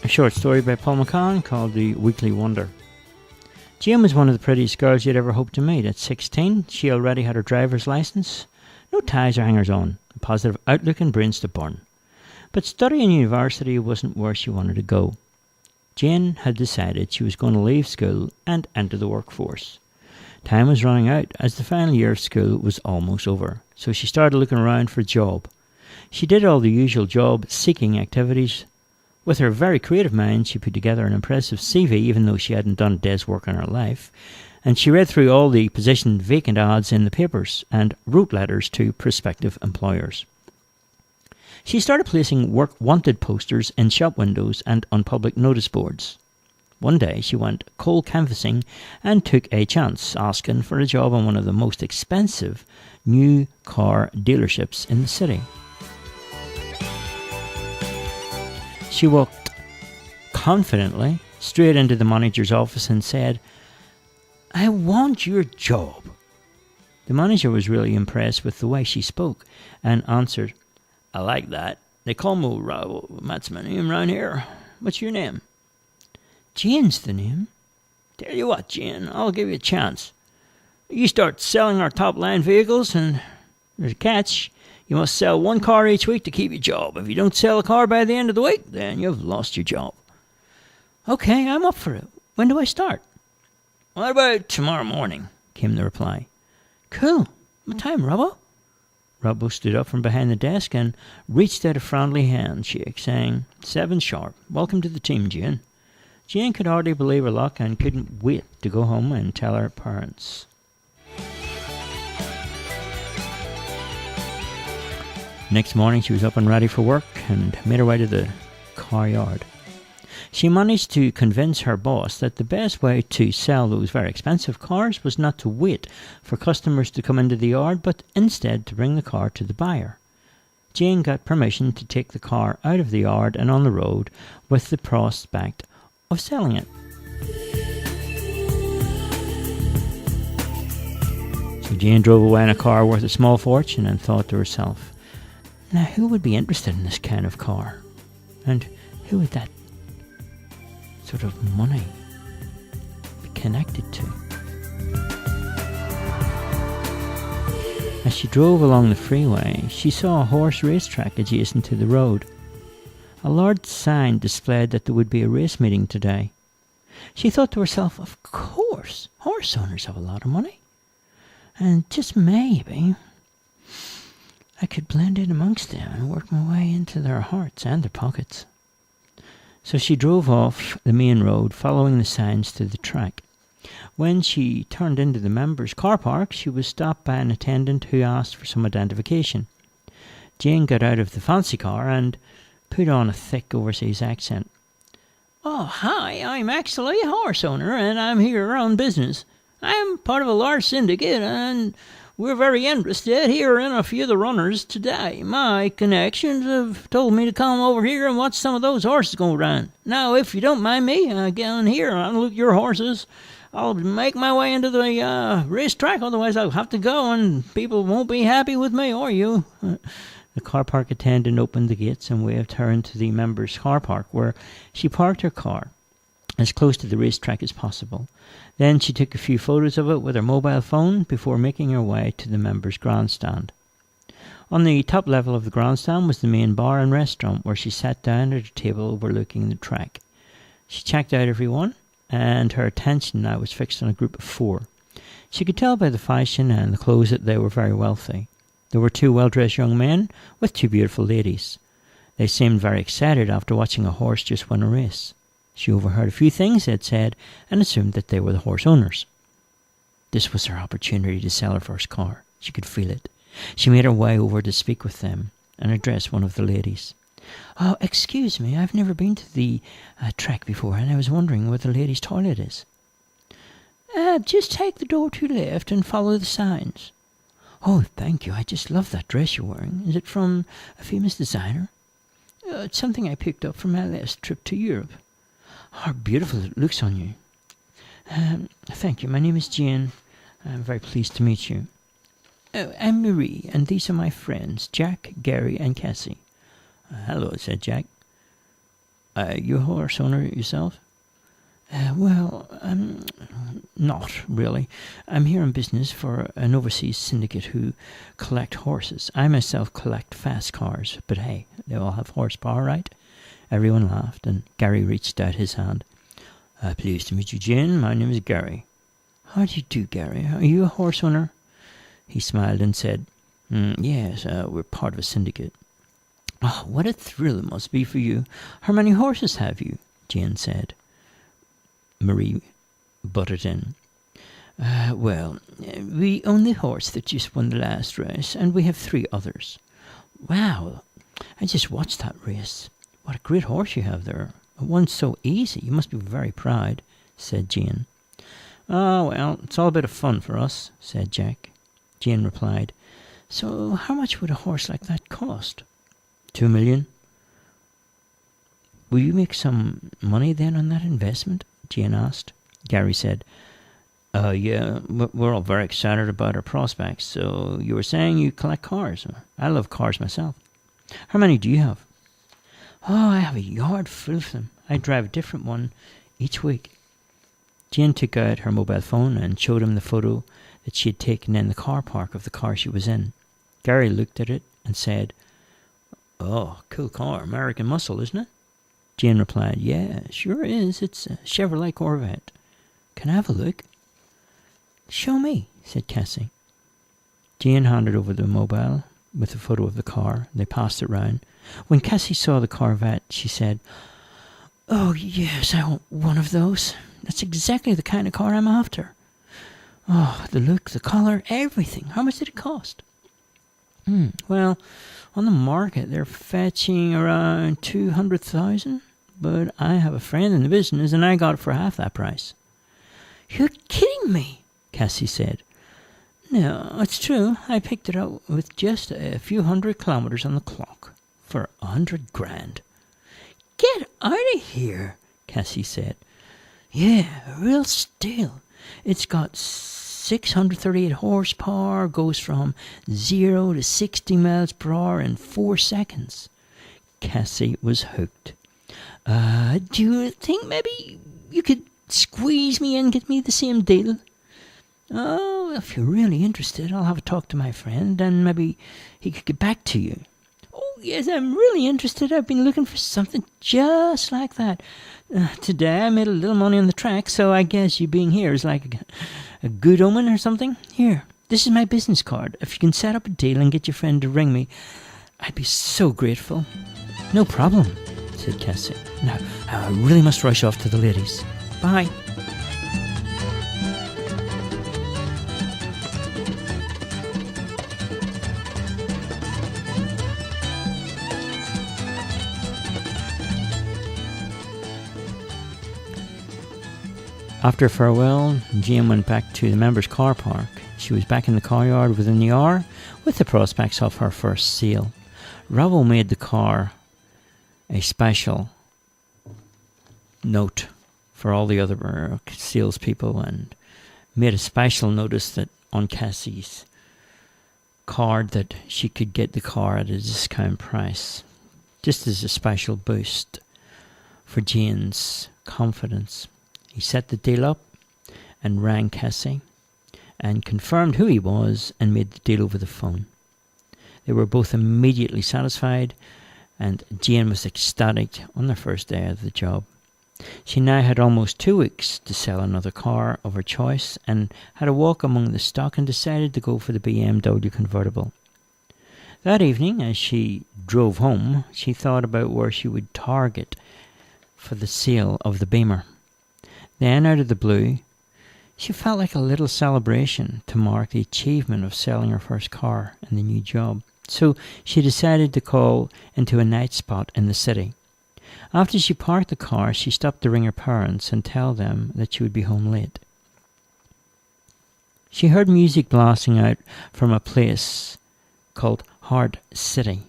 A short story by Paul McCann called The Weekly Wonder. Jane was one of the prettiest girls you'd ever hoped to meet. At 16, she already had her driver's license. No ties or hangers-on, a positive outlook and brains to burn. But studying university wasn't where she wanted to go. Jane had decided she was going to leave school and enter the workforce. Time was running out as the final year of school was almost over, so she started looking around for a job. She did all the usual job-seeking activities. With her very creative mind, she put together an impressive CV, even though she hadn't done a day's work in her life. And she read through all the position vacant ads in the papers and wrote letters to prospective employers. She started placing work wanted posters in shop windows and on public notice boards. One day she went cold canvassing and took a chance, asking for a job on one of the most expensive new car dealerships in the city. She walked confidently straight into the manager's office and said, "I want your job." The manager was really impressed with the way she spoke and answered, "I like that. They call me Rob. That's my name around here. What's your name?" "Jane's the name." "Tell you what, Jane, I'll give you a chance. You start selling our top-line vehicles, and there's a catch. You must sell one car each week to keep your job. If you don't sell a car by the end of the week, then you've lost your job." "Okay, I'm up for it. When do I start?" "What about tomorrow morning?" came the reply. "Cool. What time, Robbo?" Robbo stood up from behind the desk and reached out a friendly handshake, saying, "7 sharp. Welcome to the team, Jane." Jane could hardly believe her luck and couldn't wait to go home and tell her parents. Next morning she was up and ready for work and made her way to the car yard. She managed to convince her boss that the best way to sell those very expensive cars was not to wait for customers to come into the yard, but instead to bring the car to the buyer. Jane got permission to take the car out of the yard and on the road with the prospect of selling it. So Jane drove away in a car worth a small fortune and thought to herself, "Now who would be interested in this kind of car? And who would that sort of money be connected to?" As she drove along the freeway, she saw a horse racetrack adjacent to the road. A large sign displayed that there would be a race meeting today. She thought to herself, of course, horse owners have a lot of money. And just maybe I could blend in amongst them and work my way into their hearts and their pockets. So she drove off the main road, following the signs to the track. When she turned into the members' car park, she was stopped by an attendant who asked for some identification. Jane got out of the fancy car and put on a thick overseas accent. "Oh, hi, I'm actually a horse owner, and I'm here on business. I'm part of a large syndicate, and we're very interested here in a few of the runners today. My connections have told me to come over here and watch some of those horses go around. Now, if you don't mind me, get on here and look at your horses. I'll make my way into the racetrack, otherwise I'll have to go, and people won't be happy with me or you." The car park attendant opened the gates and waved her into the members' car park, where she parked her car as close to the racetrack as possible. Then she took a few photos of it with her mobile phone before making her way to the members' grandstand. On the top level of the grandstand was the main bar and restaurant, where she sat down at a table overlooking the track. She checked out everyone, and her attention now was fixed on a group of 4. She could tell by the fashion and the clothes that they were very wealthy. There were 2 well-dressed young men with 2 beautiful ladies. They seemed very excited after watching a horse just win a race. She overheard a few things they had said and assumed that they were the horse owners. This was her opportunity to sell her first car. She could feel it. She made her way over to speak with them and address one of the ladies. "Oh, excuse me, I've never been to the track before, and I was wondering where the ladies' toilet is." "Just take the door to the left and follow the signs." "Oh, thank you. I just love that dress you're wearing. Is it from a famous designer?" "It's something I picked up from my last trip to Europe." "How beautiful it looks on you." Thank you. My name is Jane. I'm very pleased to meet you." "Oh, I'm Marie, and these are my friends, Jack, Gary, and Cassie." "Hello," said Jack. You a horse owner yourself? Not really. I'm here on business for an overseas syndicate who collect horses. I myself collect fast cars, but hey, they all have horsepower, right? Everyone laughed, and Gary reached out his hand. Pleased to meet you, Jane. My name is Gary. How do you do, Gary? Are you a horse owner? He smiled and said, Yes, we're part of a syndicate. Oh, what a thrill it must be for you. How many horses have you? Jane said. Marie butted in. We own the horse that just won the last race, and we have 3 others. Wow, I just watched that race. What a great horse you have there. It won so easy. You must be very proud, said Jane. Oh, well, it's all a bit of fun for us, said Jack. Jane replied, So how much would a horse like that cost? 2 million. Will you make some money then on that investment? Jane asked. Gary said, Yeah, we're all very excited about our prospects. So you were saying you collect cars. I love cars myself. How many do you have? Oh, I have a yard full of them. I drive a different one each week. Jane took out her mobile phone and showed him the photo that she had taken in the car park of the car she was in. Gary looked at it and said, Oh, cool car, American Muscle, isn't it? Jane replied, Yeah, sure is. It's a Chevrolet Corvette. Can I have a look? Show me, said Cassie. Jane handed over the mobile with a photo of the car. They passed it round. When Cassie saw the Corvette, she said, Oh, yes, I want one of those. That's exactly the kind of car I'm after. Oh, the look, the colour, everything. How much did it cost? Well, on the market, they're fetching around 200,000, but I have a friend in the business, and I got it for half that price. You're kidding me, Cassie said. No, it's true. I picked it up with just a few 100 kilometres on the clock for 100 grand. Get out of here, Cassie said. Yeah, a real steal. It's got 638 horsepower, goes from 0 to 60 miles per hour in 4 seconds. Cassie was hooked. Do you think maybe you could squeeze me and get me the same deal? Oh, if you're really interested, I'll have a talk to my friend, and maybe he could get back to you. Oh, yes, I'm really interested. I've been looking for something just like that. Today I made a little money on the track, so I guess you being here is like a good omen or something. Here, this is my business card. If you can set up a deal and get your friend to ring me, I'd be so grateful. No problem, said Cassie. Now, I really must rush off to the ladies. Bye. After farewell, Jane went back to the members' car park. She was back in the car yard within the hour with the prospects of her first sale. Robbo made the car a special note for all the other salespeople and made a special notice that on Cassie's card that she could get the car at a discount price, just as a special boost for Jane's confidence. He set the deal up and rang Cassie and confirmed who he was and made the deal over the phone. They were both immediately satisfied, and Jane was ecstatic on their first day of the job. She now had almost 2 weeks to sell another car of her choice and had a walk among the stock and decided to go for the BMW convertible. That evening, as she drove home, she thought about where she would target for the sale of the Beamer. Then, out of the blue, she felt like a little celebration to mark the achievement of selling her first car and the new job. So she decided to call into a night spot in the city. After she parked the car, she stopped to ring her parents and tell them that she would be home late. She heard music blasting out from a place called Hard City,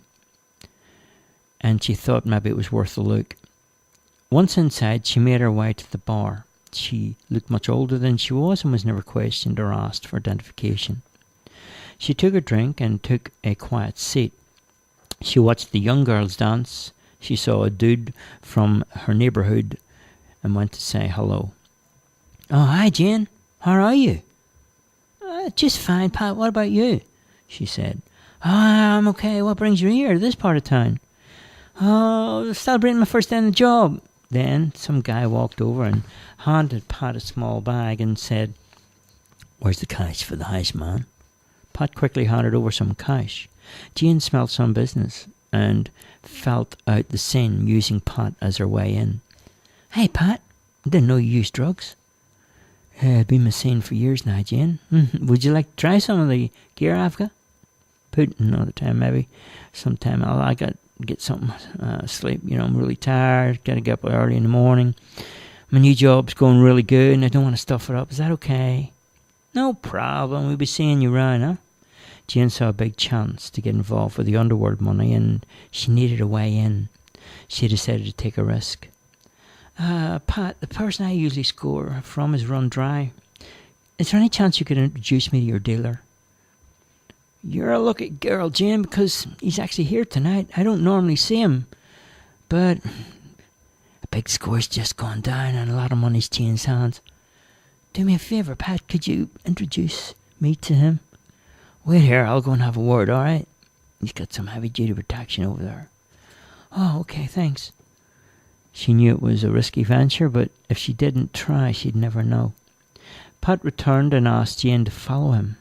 and she thought maybe it was worth a look. Once inside, she made her way to the bar. She looked much older than she was and was never questioned or asked for identification. She took a drink and took a quiet seat. She watched the young girls dance. She saw a dude from her neighbourhood and went to say hello. "Oh, hi, Jane. How are you?" "Just fine, Pat. What about you?" she said. "Oh, I'm okay. What brings you here to this part of town?" "Oh, celebrating my first day on the job." Then some guy walked over and handed Pat a small bag and said, "Where's the cash for the heist, man?" Pat quickly handed over some cash. Jane smelled some business and felt out the sin using Pat as her way in. "Hey, Pat, I didn't know you used drugs." "It's been my scene for years now, Jane. Would you like to try some of the gear I've got?" "Put another time, maybe. Sometime I got to get something sleep. I'm really tired. Got to get up early in the morning. My new job's going really good, and I don't want to stuff it up. Is that okay?" "No problem. We'll be seeing you around, huh?" Jane saw a big chance to get involved with the underworld money, and she needed a way in. She decided to take a risk. "Pat, the person I usually score from is run dry. Is there any chance you could introduce me to your dealer?" "You're a lucky girl, Jane, because he's actually here tonight. I don't normally see him, but a big score's just gone down and a lot of money's changed hands. Do me a favour, Pat, could you introduce me to him?" "Wait here, I'll go and have a word, all right? He's got some heavy-duty protection over there." "Oh, okay, thanks." She knew it was a risky venture, but if she didn't try, she'd never know. Pat returned and asked Jane to follow him.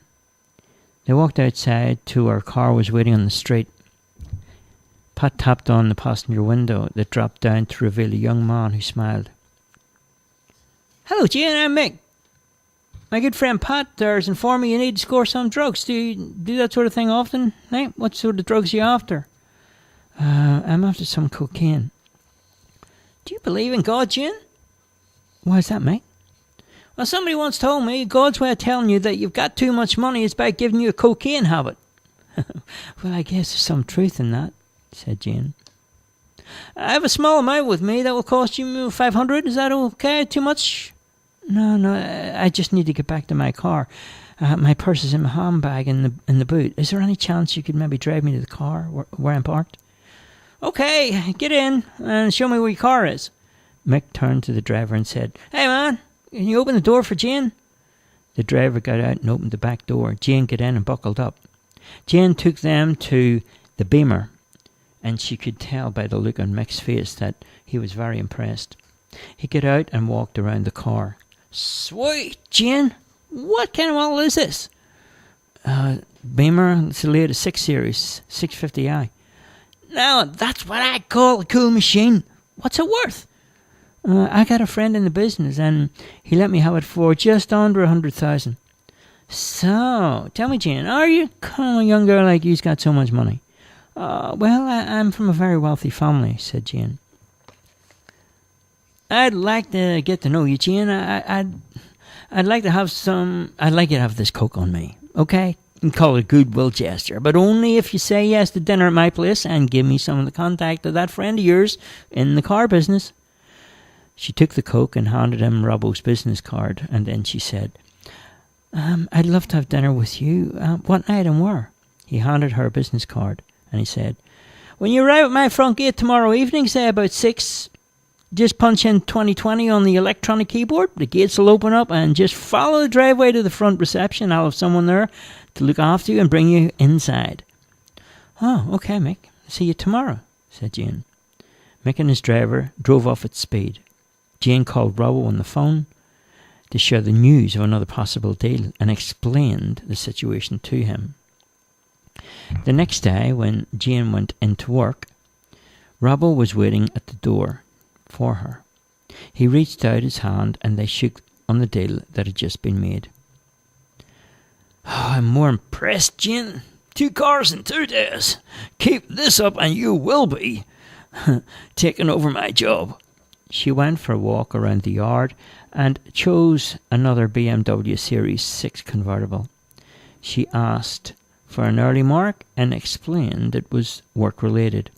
They walked outside to where a car was waiting on the street. Pat tapped on the passenger window that dropped down to reveal a young man who smiled. "Hello, Jane, I'm Mick. My good friend Pat there has informed me you need to score some drugs. Do you do that sort of thing often? Eh? What sort of drugs are you after?" I'm after some cocaine." "Do you believe in God, Jane?" "Why is that, Mick?" "Well, somebody once told me God's way of telling you that you've got too much money is by giving you a cocaine habit." "Well, I guess there's some truth in that," said Jane. "I have a small amount with me that will cost you $500. Is that okay? Too much?" No, I just need to get back to my car. My purse is in my handbag in the boot. Is there any chance you could maybe drive me to the car where I'm parked?" "Okay, get in and show me where your car is." Mick turned to the driver and said, "Hey, man, can you open the door for Jane?" The driver got out and opened the back door. Jane got in and buckled up. Jane took them to the Beamer, and she could tell by the look on Mick's face that he was very impressed. He got out and walked around the car. "Sweet, Jane. What kind of model is this?" "Beamer. It's the latest 6 Series, 650i. "Now, that's what I call a cool machine. What's it worth?" I got a friend in the business, and he let me have it for just under 100,000. "So, tell me, Jane, are you a young girl like you's got so much money?" Well, I'm from a very wealthy family," said Jane. "I'd like to get to know you, Jane. I'd like to have some. I'd like you to have this coke on me, okay? You can call it a goodwill gesture, but only if you say yes to dinner at my place and give me some of the contact of that friend of yours in the car business." She took the coke and handed him Robbo's business card, and then she said, "I'd love to have dinner with you. What night and where?" He handed her a business card, and he said, "When you arrive at my front gate tomorrow evening, say about 6, just punch in 2020 on the electronic keyboard. The gates will open up, and just follow the driveway to the front reception. I'll have someone there to look after you and bring you inside." "Oh, okay, Mick. See you tomorrow," said Jane. Mick and his driver drove off at speed. Jane called Robbo on the phone to share the news of another possible deal and explained the situation to him. The next day, when Jane went into work, Robbo was waiting at the door for her. He reached out his hand and they shook on the deal that had just been made. "Oh, I'm more impressed, Jane. 2 cars in 2 days. Keep this up and you will be taking over my job." She went for a walk around the yard and chose another BMW Series 6 convertible. She asked for an early mark and explained it was work-related.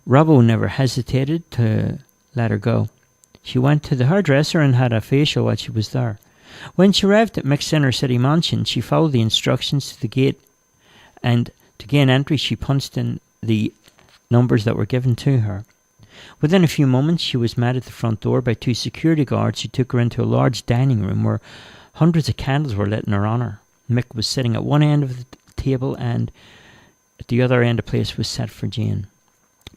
Robbo never hesitated to let her go. She went to the hairdresser and had a facial while she was there. When she arrived at Mick's inner city mansion, she followed the instructions to the gate, and to gain entry she punched in the numbers that were given to her. Within a few moments, she was met at the front door by 2 security guards who took her into a large dining room where hundreds of candles were lit in her honour. Mick was sitting at one end of the table, and at the other end a place was set for Jane.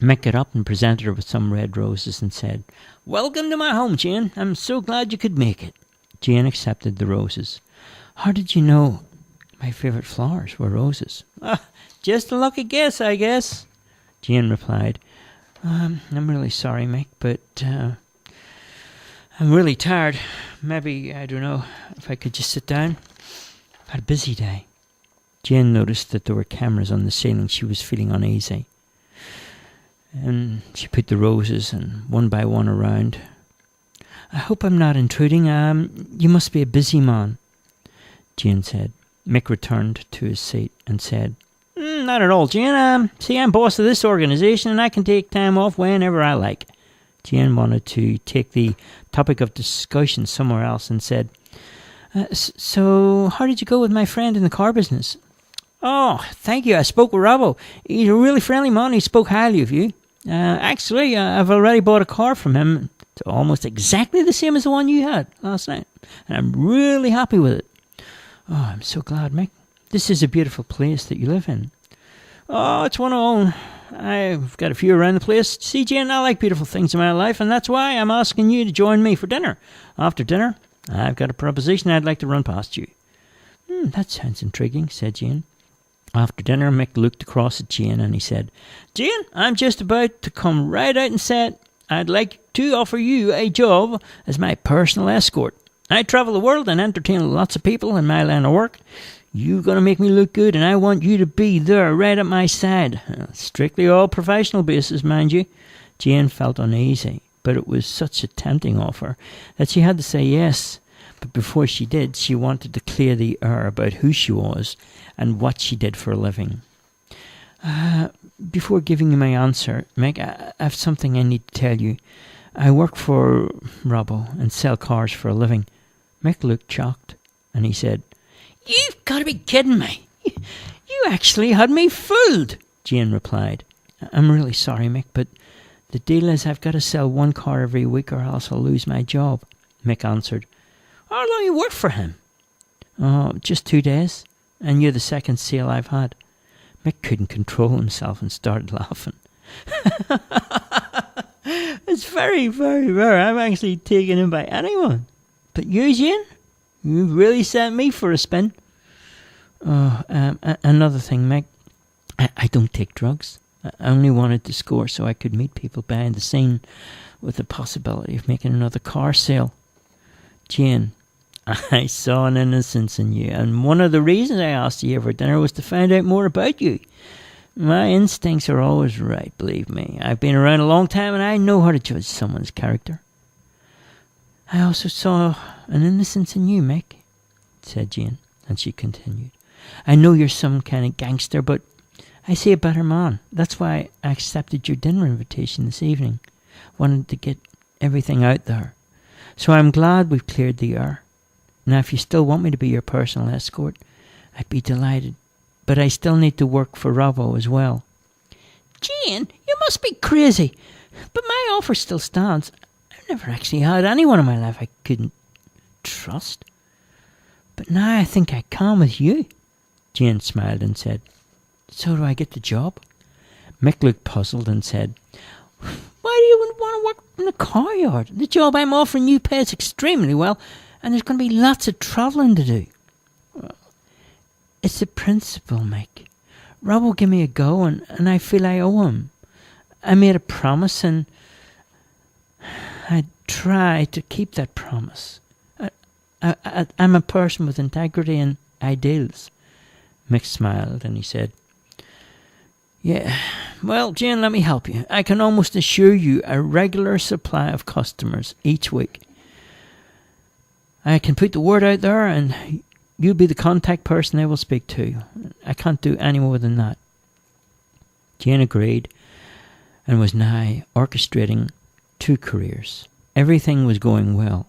Mick got up and presented her with some red roses and said, "Welcome to my home, Jane. I'm so glad you could make it." Jane accepted the roses. "How did you know my favourite flowers were roses?" "Just a lucky guess, I guess," Jane replied. I'm really sorry, Mick, but I'm really tired. Maybe, I don't know, if I could just sit down. I've had a busy day." Jane noticed that there were cameras on the ceiling. She was feeling uneasy. And she put the roses and one by one around. "I hope I'm not intruding. You must be a busy man," Jane said. Mick returned to his seat and said, "Not at all, Jane. See, I'm boss of this organisation and I can take time off whenever I like." Jane wanted to take the topic of discussion somewhere else and said, "So how did you go with my friend in the car business?" "Oh, thank you. I spoke with Robbo. He's a really friendly man. He spoke highly of you. Actually, I've already bought a car from him. It's almost exactly the same as the one you had last night. And I'm really happy with it." "Oh, I'm so glad, Mick. This is a beautiful place that you live in." "Oh, it's one of own. I've got a few around the place. See, Jane, I like beautiful things in my life, and that's why I'm asking you to join me for dinner. After dinner, I've got a proposition I'd like to run past you." "That sounds intriguing," said Jane. After dinner, Mick looked across at Jane and he said, "Jane, I'm just about to come right out and say I'd like to offer you a job as my personal escort. I travel the world and entertain lots of people in my line of work. You're going to make me look good, and I want you to be there right at my side. Strictly all professional basis, mind you." Jane felt uneasy, but it was such a tempting offer that she had to say yes. But before she did, she wanted to clear the air about who she was and what she did for a living. Before giving you my answer, Meg, I have something I need to tell you. I work for Robbo and sell cars for a living." Mick looked shocked, and he said, "You've got to be kidding me. You actually had me fooled," Jane replied. "I'm really sorry, Mick, but the deal is I've got to sell one car every week or else I'll lose my job," Mick answered. "How long you worked for him?" "Oh, just 2 days, and you're the second sale I've had." Mick couldn't control himself and started laughing. "It's very, very rare I'm actually taken in by anyone. But you, Jane? You've really sent me for a spin." "Oh, another thing, Mick. I don't take drugs. I only wanted to score so I could meet people behind the scene with the possibility of making another car sale." "Jane, I saw an innocence in you, and one of the reasons I asked you for dinner was to find out more about you. My instincts are always right, believe me. I've been around a long time and I know how to judge someone's character." "I also saw an innocence in you, Mick," said Jane, and she continued. "I know you're some kind of gangster, but I see a better man. That's why I accepted your dinner invitation this evening. Wanted to get everything out there. So I'm glad we've cleared the air. Now, if you still want me to be your personal escort, I'd be delighted. But I still need to work for Robbo as well." "Jane, you must be crazy. But my offer still stands. I've never actually had anyone in my life I couldn't trust. But now I think I can with you." Jane smiled and said, "So do I get the job?" Mick looked puzzled and said, "Why do you want to work in the car yard? The job I'm offering you pays extremely well, and there's going to be lots of travelling to do." "It's the principle, Mick. Rob will give me a go, and I feel I owe him. I made a promise, and I'd try to keep that promise. I'm a person with integrity and ideals." Mick smiled and he said, "Yeah, well, Jane, let me help you. I can almost assure you a regular supply of customers each week. I can put the word out there and you'll be the contact person they will speak to. I can't do any more than that." Jane agreed and was now orchestrating 2 careers. Everything was going well.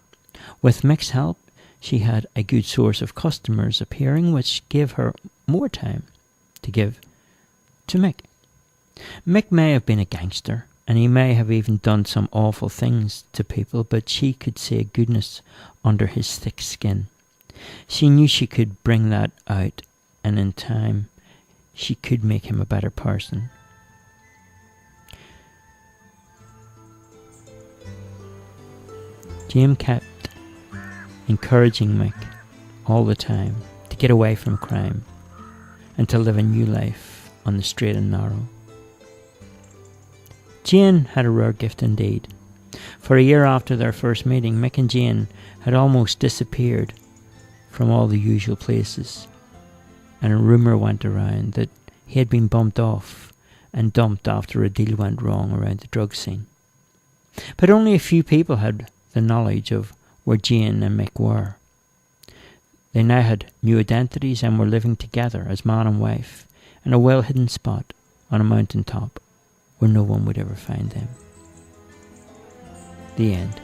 With Mick's help, she had a good source of customers appearing, which gave her more time to give to Mick. Mick may have been a gangster, and he may have even done some awful things to people, but she could see a goodness under his thick skin. She knew she could bring that out, and in time she could make him a better person. Jim kept encouraging Mick all the time to get away from crime and to live a new life on the straight and narrow. Jane had a rare gift indeed. For a year after their first meeting, Mick and Jane had almost disappeared from all the usual places, and a rumour went around that he had been bumped off and dumped after a deal went wrong around the drug scene. But only a few people had the knowledge of where Jane and Mick were. They now had new identities and were living together as man and wife in a well-hidden spot on a mountain top where no one would ever find them. The end.